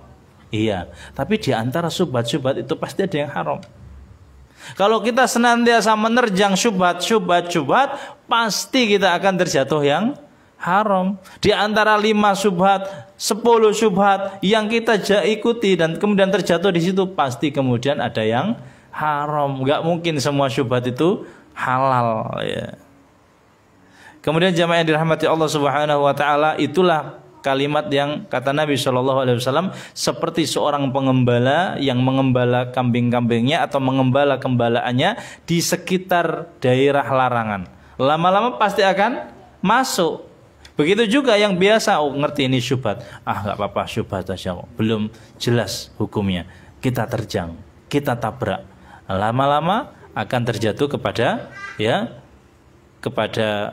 Iya, tapi di antara syubhat-syubhat itu pasti ada yang haram. Kalau kita senantiasa menerjang syubhat, pasti kita akan terjatuh yang haram. Di antara 5 syubhat, 10 syubhat yang kita ikuti dan kemudian terjatuh di situ, pasti kemudian ada yang haram. Enggak mungkin semua syubhat itu halal, ya. Kemudian jamaah yang dirahmati Allah Subhanahu wa taala, itulah kalimat yang kata Nabi SAW seperti seorang pengembala yang mengembala kambing-kambingnya atau mengembala gembalaannya di sekitar daerah larangan. Lama-lama pasti akan masuk. Begitu juga yang biasa, ngerti ini syubhat, nggak apa-apa syubhat aja kok, belum jelas hukumnya, kita terjang, kita tabrak, lama-lama akan terjatuh kepada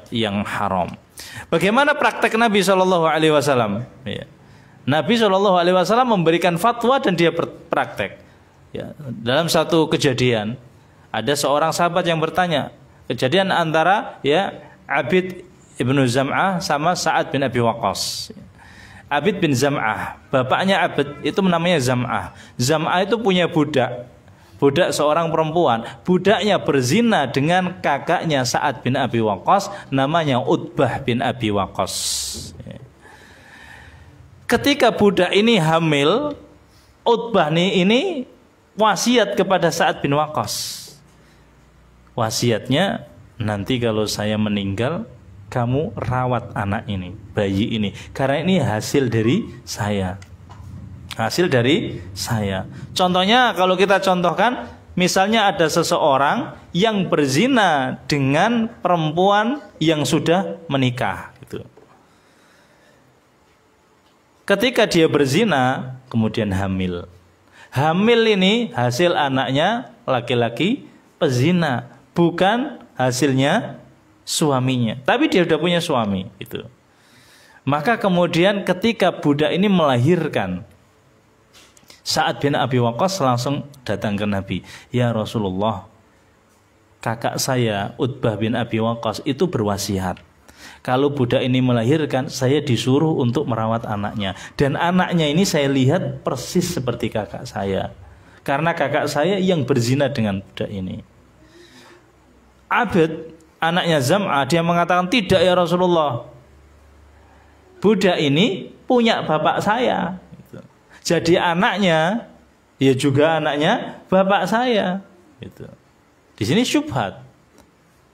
yang haram. Bagaimana praktek Nabi SAW? Ya. Nabi SAW memberikan fatwa dan dia praktek. Ya. Dalam satu kejadian, ada seorang sahabat yang bertanya, kejadian antara Abid ibnu Zam'ah sama Sa'ad bin Abi Waqqas. Abid bin Zam'ah, bapaknya Abid itu namanya Zam'ah. Zam'ah itu punya budak seorang perempuan, budaknya berzina dengan kakaknya Sa'ad bin Abi Waqqas, namanya Utbah bin Abi Waqqas. Ketika budak ini hamil, Utbah ini wasiat kepada Sa'ad bin Waqqas. Wasiatnya, nanti kalau saya meninggal, kamu rawat anak ini, bayi ini, karena ini hasil dari saya. Contohnya kalau kita contohkan, misalnya ada seseorang yang berzina dengan perempuan yang sudah menikah gitu. Ketika dia berzina kemudian hamil ini hasil anaknya laki-laki pezina, bukan hasilnya suaminya, tapi dia sudah punya suami itu. Maka kemudian ketika budak ini melahirkan, Sa'ad bin Abi Waqqas langsung datang ke Nabi. Ya Rasulullah, kakak saya Utbah bin Abi Waqqas itu berwasiat, kalau budak ini melahirkan, saya disuruh untuk merawat anaknya. Dan anaknya ini saya lihat persis seperti kakak saya, karena kakak saya yang berzina dengan budak ini. Abid, anaknya Zam'ah, dia mengatakan, tidak ya Rasulullah, budak ini punya bapak saya. Jadi anaknya, ya juga anaknya bapak saya. Gitu. Di sini syubhat.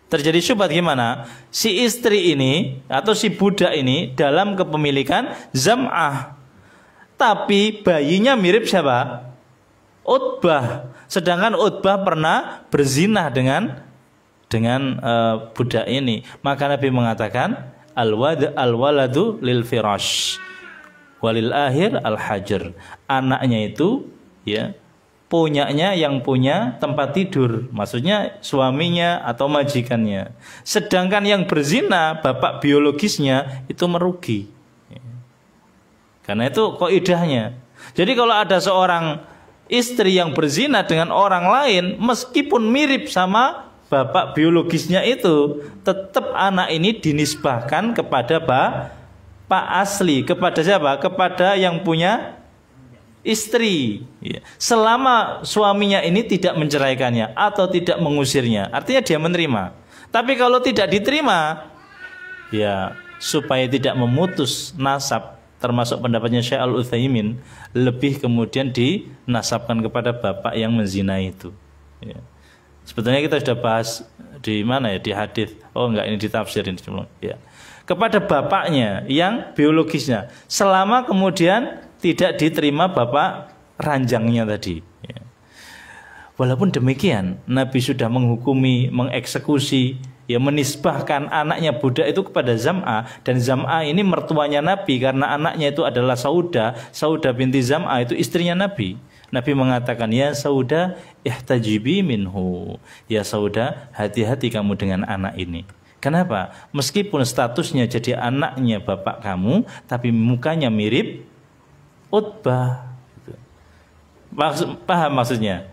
Terjadi syubhat gimana? Si istri ini atau si budak ini dalam kepemilikan Zam'ah, tapi bayinya mirip siapa? Utbah. Sedangkan Utbah pernah berzina dengan budak ini. Maka Nabi mengatakan, al-waladu lil firash. walil akhir al hajar. Anaknya itu ya punyanya yang punya tempat tidur, maksudnya suaminya atau majikannya. Sedangkan yang berzina bapak biologisnya itu merugi. Karena itu kaidahnya. Jadi kalau ada seorang istri yang berzina dengan orang lain, meskipun mirip sama bapak biologisnya itu, tetap anak ini dinisbahkan kepada bapak asli. Kepada siapa? Kepada yang punya istri. Selama suaminya ini tidak menceraikannya atau tidak mengusirnya, artinya dia menerima. Tapi kalau tidak diterima, ya supaya tidak memutus nasab, termasuk pendapatnya Syekh Al-Utsaimin, lebih kemudian dinasabkan kepada bapak yang menzina itu. Ya. Sebetulnya kita sudah bahas di mana ya, di hadis. Oh enggak, ini ditafsirin cuma. Ya. Kepada bapaknya yang biologisnya, selama kemudian tidak diterima bapak ranjangnya tadi. Ya. Walaupun demikian, Nabi sudah menghukumi, mengeksekusi, ya menisbahkan anaknya budak itu kepada Zam'ah, dan Zam'ah ini mertuanya Nabi karena anaknya itu adalah Saudah binti Zam'ah itu istrinya Nabi. Nabi mengatakan, ya Saudah ihtajibi minhu, ya Saudah hati-hati kamu dengan anak ini. Kenapa? Meskipun statusnya jadi anaknya bapak kamu, tapi mukanya mirip Utbah. Paham maksudnya?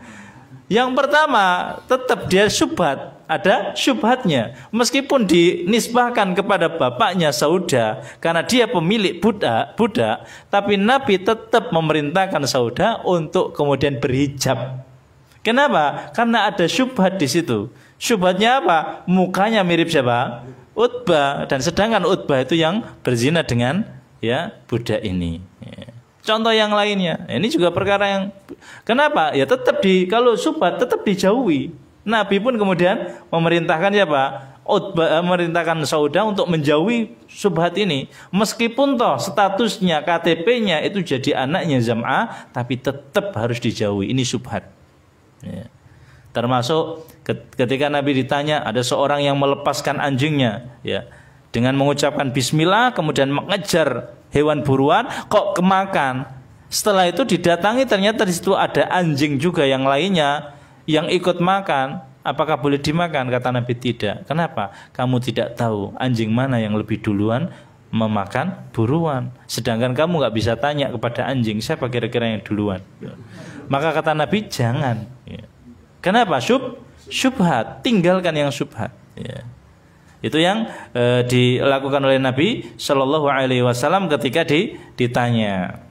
Yang pertama, tetap dia syubhat, ada syubhatnya. Meskipun dinisbahkan kepada bapaknya Saudah karena dia pemilik budak, tapi Nabi tetap memerintahkan Saudah untuk kemudian berhijab. Kenapa? Karena ada syubhat di situ. Syubhatnya apa? Mukanya mirip siapa? Utbah, dan sedangkan Utbah itu yang berzina dengan ya budak ini. Ya. Contoh yang lainnya, ini juga perkara yang kenapa? Ya tetap kalau syubhat tetap dijauhi. Nabi pun kemudian memerintahkan siapa? Utbah, memerintahkan Saudah untuk menjauhi syubhat ini. Meskipun toh statusnya KTP-nya itu jadi anaknya Zam'ah, tapi tetap harus dijauhi. Ini syubhat. Ya. Termasuk ketika Nabi ditanya, ada seorang yang melepaskan anjingnya, ya, dengan mengucapkan Bismillah, kemudian mengejar hewan buruan, kok kemakan. Setelah itu didatangi, ternyata di situ ada anjing juga yang lainnya yang ikut makan. Apakah boleh dimakan? Kata Nabi tidak. Kenapa? Kamu tidak tahu anjing mana yang lebih duluan memakan buruan. Sedangkan kamu nggak bisa tanya kepada anjing siapa kira-kira yang duluan. Maka kata Nabi jangan. Kenapa? Syubhat. Tinggalkan yang syubhat. Ya. Itu yang dilakukan oleh Nabi Shallallahu Alaihi Wasallam ketika ditanya.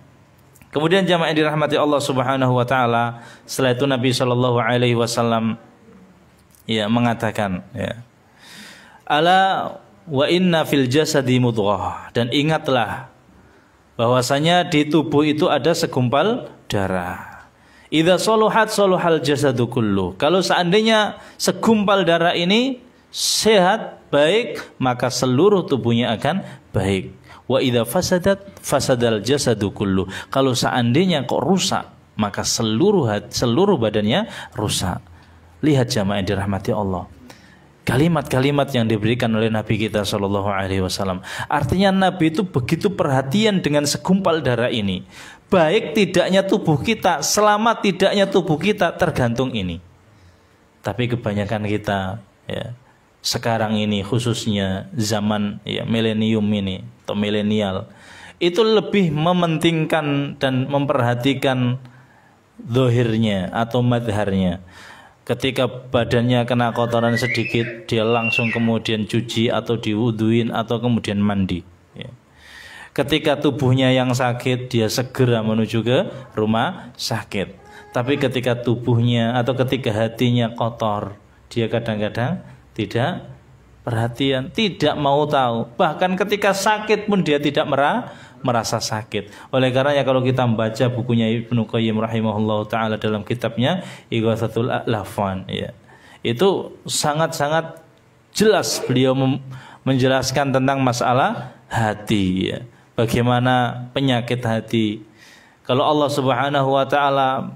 Kemudian jamaah yang dirahmati Allah Subhanahu Wa Taala, setelah itu Nabi Shallallahu Alaihi Wasallam ya mengatakan, ya, ala wa inna fil jasadi mudghah, dan ingatlah bahwasanya di tubuh itu ada segumpal darah. Idza saluhat saluhal jasadu kullu. Kalau seandainya segumpal darah ini sehat, baik, maka seluruh tubuhnya akan baik. Wa idza fasadat fasadal jasadu kullu. Kalau seandainya kok rusak, maka seluruh badannya rusak. Lihat jamaah yang dirahmati Allah. Kalimat-kalimat yang diberikan oleh Nabi kita Shallallahu Alaihi Wasallam. Artinya Nabi itu begitu perhatian dengan segumpal darah ini. Baik tidaknya tubuh kita, selamat tidaknya tubuh kita tergantung ini. Tapi kebanyakan kita, ya, sekarang ini khususnya zaman ya milenium ini atau milenial, itu lebih mementingkan dan memperhatikan zahirnya atau madharnya. Ketika badannya kena kotoran sedikit, dia langsung kemudian cuci atau diwuduin atau kemudian mandi. Ya. Ketika tubuhnya yang sakit, dia segera menuju ke rumah sakit. Tapi ketika tubuhnya atau ketika hatinya kotor, dia kadang-kadang tidak perhatian, tidak mau tahu. Bahkan ketika sakit pun dia tidak merasa sakit. Oleh karenanya kalau kita membaca bukunya Ibnu Qayyim rahimahullah ta'ala dalam kitabnya Ighatsatul Lahfan, ya, itu sangat-sangat jelas beliau menjelaskan tentang masalah hati, ya. Bagaimana penyakit hati. Kalau Allah Subhanahu wa ta'ala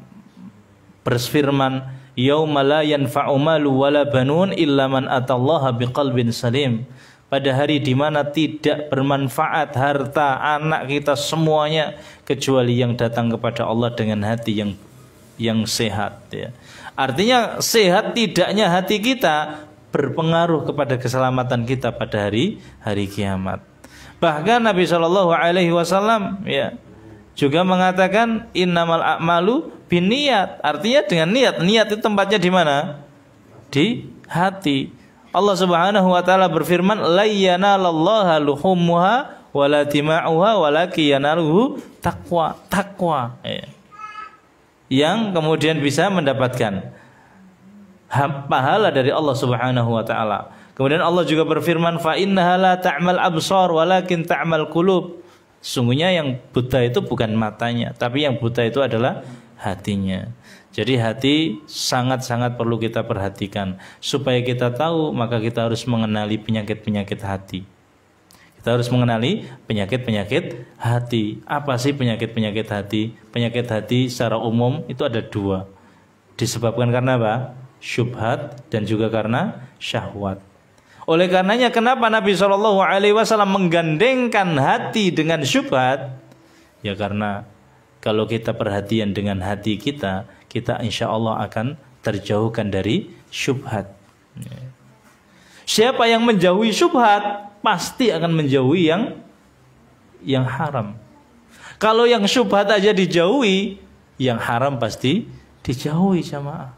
berfirman, yauma la yanfa'u malu wala banun illa man atallaha biqalbin salim. pada hari di mana tidak bermanfaat harta, anak kita semuanya, kecuali yang datang kepada Allah dengan hati yang sehat, ya. Artinya sehat tidaknya hati kita berpengaruh kepada keselamatan kita pada hari kiamat. Bahkan Nabi Shallallahu Alaihi Wasallam, ya, juga mengatakan innamal a'malu binniyat. Artinya dengan niat. Niat itu tempatnya di mana? Di hati. Allah Subhanahu wa taala berfirman, la yanalallaha luhummuha wala dima'uha walakin yanaluhu taqwa. Taqwa, ya. Yang kemudian bisa mendapatkan pahala dari Allah Subhanahu wa taala. Kemudian Allah juga berfirman, fa innaha la ta'mal absar walakin ta'mal qulub. Sungguhnya yang buta itu bukan matanya, tapi yang buta itu adalah hatinya. Jadi hati sangat-sangat perlu kita perhatikan. Supaya kita tahu, maka kita harus mengenali penyakit-penyakit hati. Kita harus mengenali penyakit-penyakit hati. Apa sih penyakit-penyakit hati? Penyakit hati secara umum itu ada dua. Disebabkan karena apa? Syubhat dan juga karena syahwat. Oleh karenanya kenapa Nabi SAW menggandengkan hati dengan syubhat? Ya karena kalau kita perhatian dengan hati kita, kita insya Allah akan terjauhkan dari syubhat. Siapa yang menjauhi syubhat, pasti akan menjauhi yang haram. Kalau yang syubhat aja dijauhi, yang haram pasti dijauhi, jamaah.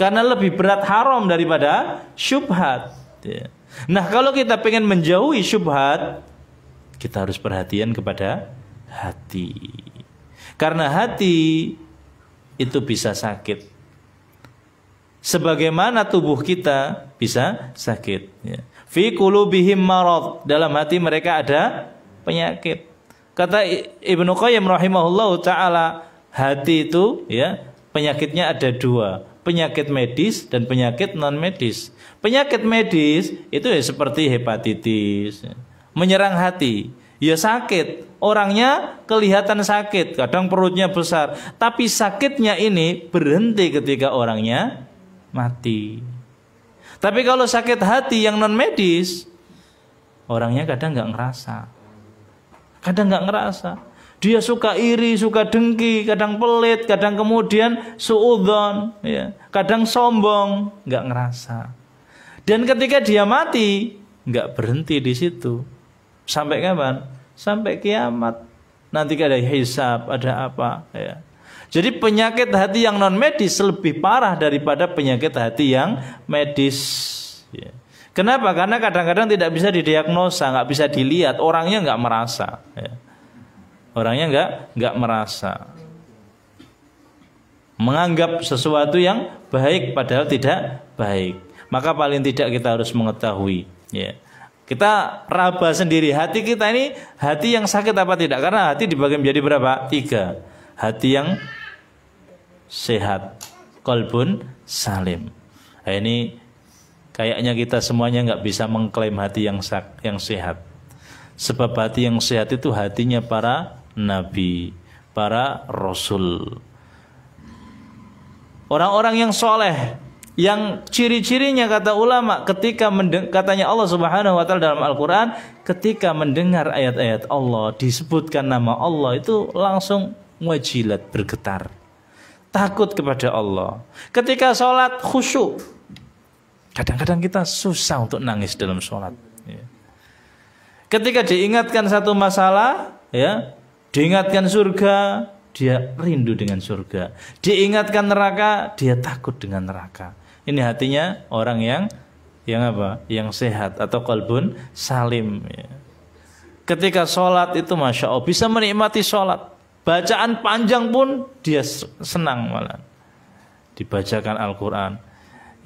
Karena lebih berat haram daripada syubhat. Nah, kalau kita pengen menjauhi syubhat, kita harus perhatian kepada hati. Karena hati itu bisa sakit. Sebagaimana tubuh kita bisa sakit. Fi qulubihim marad, dalam hati mereka ada penyakit. Kata Ibnu Qayyim rahimahullahu taala, hati itu, ya, penyakitnya ada dua. Penyakit medis dan penyakit non medis. Penyakit medis itu ya seperti hepatitis, menyerang hati, ya sakit. Orangnya kelihatan sakit, kadang perutnya besar, tapi sakitnya ini berhenti ketika orangnya mati. Tapi kalau sakit hati yang non medis, orangnya kadang nggak ngerasa. Dia suka iri, suka dengki, kadang pelit, kadang kemudian suudzon, ya, kadang sombong, nggak ngerasa. Dan ketika dia mati, nggak berhenti di situ. Sampai kapan? Sampai kiamat. Nanti ada hisab, ada apa, ya. Jadi penyakit hati yang non medis lebih parah daripada penyakit hati yang medis, ya. Kenapa? Karena kadang-kadang tidak bisa didiagnosa, nggak bisa dilihat, orangnya nggak merasa, ya. Orangnya nggak merasa, menganggap sesuatu yang baik padahal tidak baik. Maka paling tidak kita harus mengetahui, ya. Kita raba sendiri hati kita ini, hati yang sakit apa tidak. Karena hati dibagi menjadi berapa? 3. Hati yang sehat, qalbun salim. Nah, ini kayaknya kita semuanya nggak bisa mengklaim hati yang sehat. Sebab hati yang sehat itu hatinya para nabi, para rasul, orang-orang yang soleh, yang ciri-cirinya kata ulama ketika katanya Allah Subhanahu wa taala dalam Al-Qur'an, ketika mendengar ayat-ayat Allah disebutkan nama Allah itu langsung wajilat, bergetar, takut kepada Allah. Ketika sholat khusyuk. Kadang-kadang kita susah untuk nangis dalam sholat, ya. Ketika diingatkan satu masalah, ya, diingatkan surga, dia rindu dengan surga. Diingatkan neraka, dia takut dengan neraka. Ini hatinya orang yang apa? Yang sehat atau qalbun salim, ya. Ketika sholat itu masya Allah bisa menikmati sholat. Bacaan panjang pun dia senang malah. Dibacakan Al-Quran,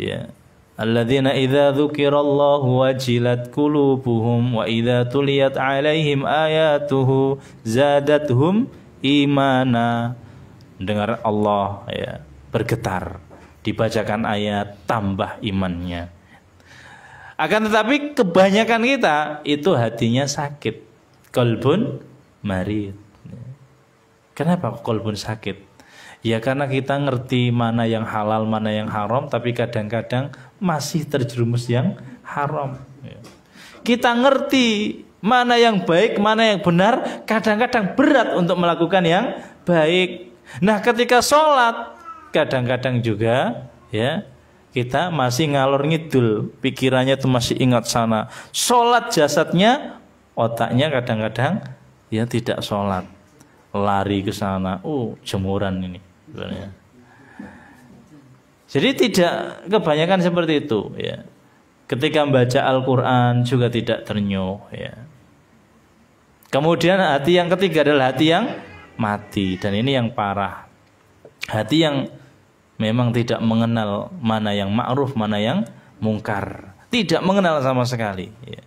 ya. Alladzina idza dzukirallahu wajilat qulubuhum wa idza tuliyat alaihim ayatuhu zadatuhum imana. Dengar Allah, ya, bergetar, dibacakan ayat tambah imannya. Akan tetapi kebanyakan kita itu hatinya sakit, qalbun marid. Kenapa qalbun sakit? Ya karena kita ngerti mana yang halal, mana yang haram, tapi kadang-kadang masih terjerumus yang haram. kita ngerti mana yang baik, mana yang benar, kadang-kadang berat untuk melakukan yang baik. Nah, ketika sholat, kadang-kadang juga ya kita masih ngalor ngidul, pikirannya itu masih ingat sana. Sholat jasadnya, otaknya kadang-kadang ya tidak sholat, lari ke sana. Jemuran ini. Jadi tidak kebanyakan seperti itu ya. Ketika membaca Al-Quran juga tidak ternyuh ya. Kemudian hati yang ketiga adalah hati yang mati, dan ini yang parah. Hati yang memang tidak mengenal mana yang ma'ruf, mana yang mungkar. Tidak mengenal sama sekali ya.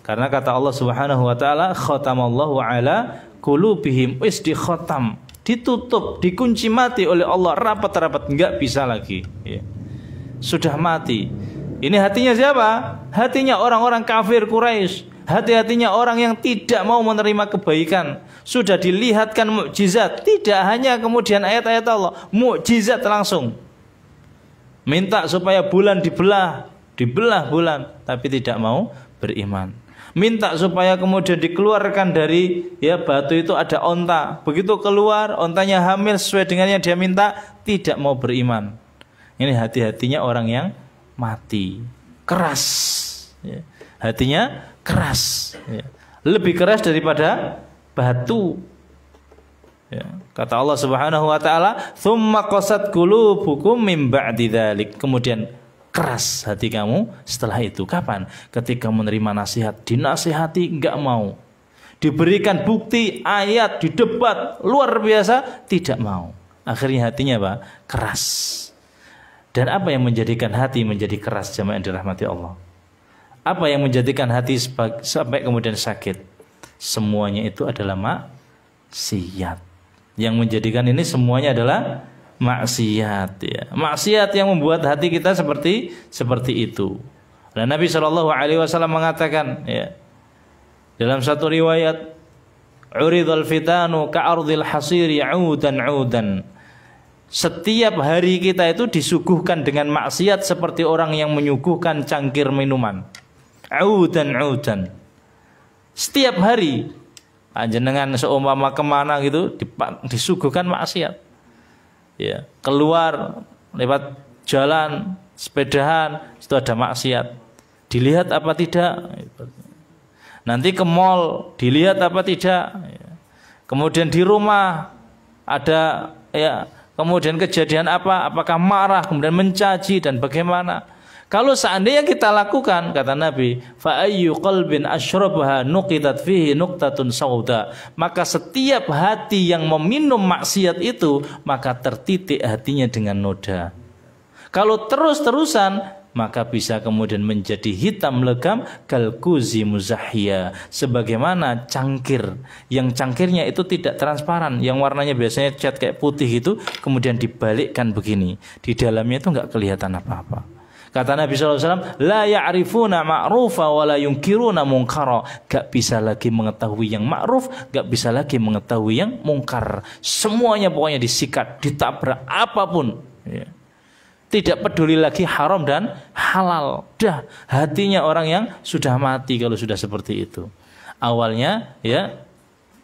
Karena kata Allah Subhanahu wa taala, khatamallahu ala qulubihim, di khatam, ditutup, dikunci mati oleh Allah, rapat-rapat, enggak bisa lagi ya. Sudah mati. Ini hatinya siapa? Hatinya orang-orang kafir Quraisy. Hati-hatinya orang yang tidak mau menerima kebaikan. Sudah dilihatkan mukjizat, tidak hanya kemudian ayat-ayat Allah, mukjizat langsung. Minta supaya bulan dibelah bulan, tapi tidak mau beriman. Minta supaya kemudian dikeluarkan dari ya batu itu ada onta. Begitu keluar, ontanya hamil sesuai dengan yang dia minta, tidak mau beriman. Ini hati-hatinya orang yang mati, keras ya. Hatinya keras ya. Lebih keras daripada batu ya. Kata Allah Subhanahu wa taala, "Tsumma qasat qulubukum min ba'di dzalik." Kemudian keras hati kamu setelah itu. Kapan? Ketika menerima nasihat, dinasihati enggak mau. Diberikan bukti, ayat, didebat luar biasa, tidak mau. Akhirnya hatinya apa? Keras. Dan apa yang menjadikan hati menjadi keras, jamaah yang dirahmati Allah? Apa yang menjadikan hati sampai kemudian sakit? Semuanya itu adalah maksiat. Yang menjadikan ini semuanya adalah maksiat ya. Maksiat yang membuat hati kita seperti itu. Dan Nabi SAW mengatakan ya, dalam satu riwayat, uridul fitanu ka'ardil hasiri 'udan. Setiap hari kita itu disuguhkan dengan maksiat seperti orang yang menyuguhkan cangkir minuman. 'Udan. Setiap hari panjenengan seumpama kemana gitu disuguhkan maksiat. Ya, keluar lewat jalan, sepedahan, itu ada maksiat. Dilihat apa tidak? Nanti ke mall, dilihat apa tidak? Kemudian di rumah ada ya, kemudian kejadian apa? Apakah marah, kemudian mencaci dan bagaimana? Kalau seandainya kita lakukan, kata Nabi, fa ayyu qalbin asyrabaha nuqitat fihi nuqtatun sauda, maka setiap hati yang meminum maksiat itu, maka tertitik hatinya dengan noda. Kalau terus-terusan, maka bisa kemudian menjadi hitam legam kalkuzi muzahia, sebagaimana cangkir yang cangkirnya itu tidak transparan, yang warnanya biasanya cat kayak putih itu, kemudian dibalikkan begini, di dalamnya itu enggak kelihatan apa-apa. Kata Nabi SAW, la ya'rifuna ma'rufa wa la yunkiruna munkara. Gak bisa lagi mengetahui yang ma'ruf, gak bisa lagi mengetahui yang mungkar. Semuanya pokoknya disikat, ditabrak, apapun ya. Tidak peduli lagi haram dan halal. Dah, hatinya orang yang sudah mati kalau sudah seperti itu. Awalnya ya,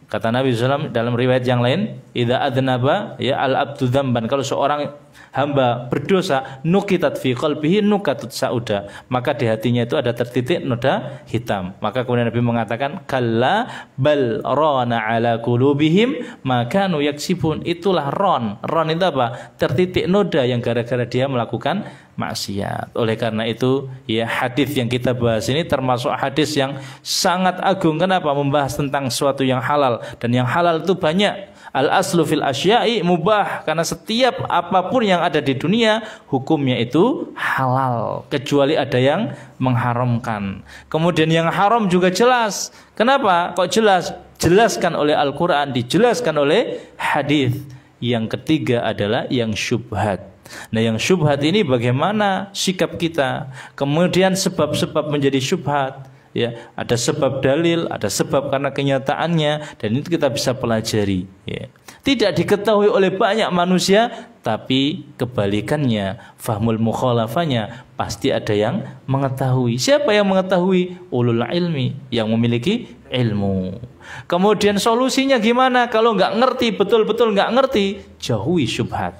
kata Nabi SAW dalam riwayat yang lain, idza adnaba ya al-abdu dzamban, kalau seorang hamba berdosa, nukitat fi qalbihi nukatut sauda, maka di hatinya itu ada tertitik noda hitam. Maka kemudian Nabi mengatakan, kalla bal rana ala qulubihim makanu yaksibun. Itulah ron itu apa? Tertitik noda yang gara-gara dia melakukan maksiat. Oleh karena itu ya, hadis yang kita bahas ini termasuk hadis yang sangat agung. Kenapa? Membahas tentang sesuatu yang halal, dan yang halal itu banyak. Al-aslu fil asya'i mubah, karena setiap apapun yang ada di dunia hukumnya itu halal, kecuali ada yang mengharamkan. Kemudian yang haram juga jelas. Kenapa? Kok jelas? Jelaskan oleh Al-Quran, dijelaskan oleh hadis. Yang ketiga adalah yang syubhat. Nah, yang syubhat ini bagaimana sikap kita? Kemudian sebab-sebab menjadi syubhat. Ya, ada sebab dalil, ada sebab karena kenyataannya, dan itu kita bisa pelajari ya. Tidak diketahui oleh banyak manusia, tapi kebalikannya, fahmul mukhalafahnya, pasti ada yang mengetahui. Siapa yang mengetahui? Ulul ilmi, yang memiliki ilmu. Kemudian solusinya gimana? Kalau nggak ngerti, betul-betul nggak ngerti, jauhi syubhat.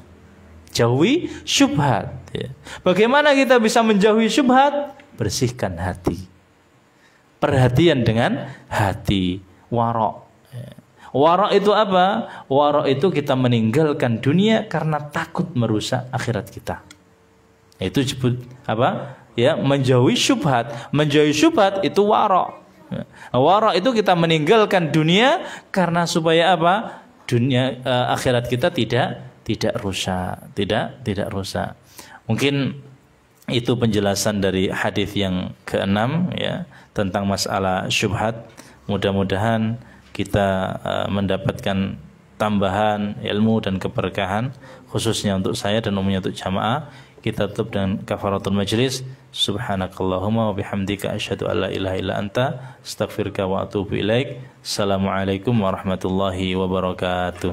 Jauhi syubhat. Bagaimana kita bisa menjauhi syubhat? Bersihkan hati. Perhatian dengan hati. Warok. Warok itu apa? Warok itu kita meninggalkan dunia karena takut merusak akhirat kita. Itu disebut apa? Ya, menjauhi syubhat. Menjauhi syubhat itu warok. Warok itu kita meninggalkan dunia karena supaya apa? Dunia akhirat kita tidak rusak, tidak rusak. Mungkin itu penjelasan dari hadis yang ke-6 ya, tentang masalah syubhat. Mudah-mudahan kita mendapatkan tambahan ilmu dan keberkahan, khususnya untuk saya dan umumnya untuk jamaah. Kita tutup dengan kafaratul majlis. Subhanakallahumma wa bihamdika asyhadu an la ilaha illa anta astaghfiruka wa atubu ilaik. Assalamualaikum warahmatullahi wabarakatuh.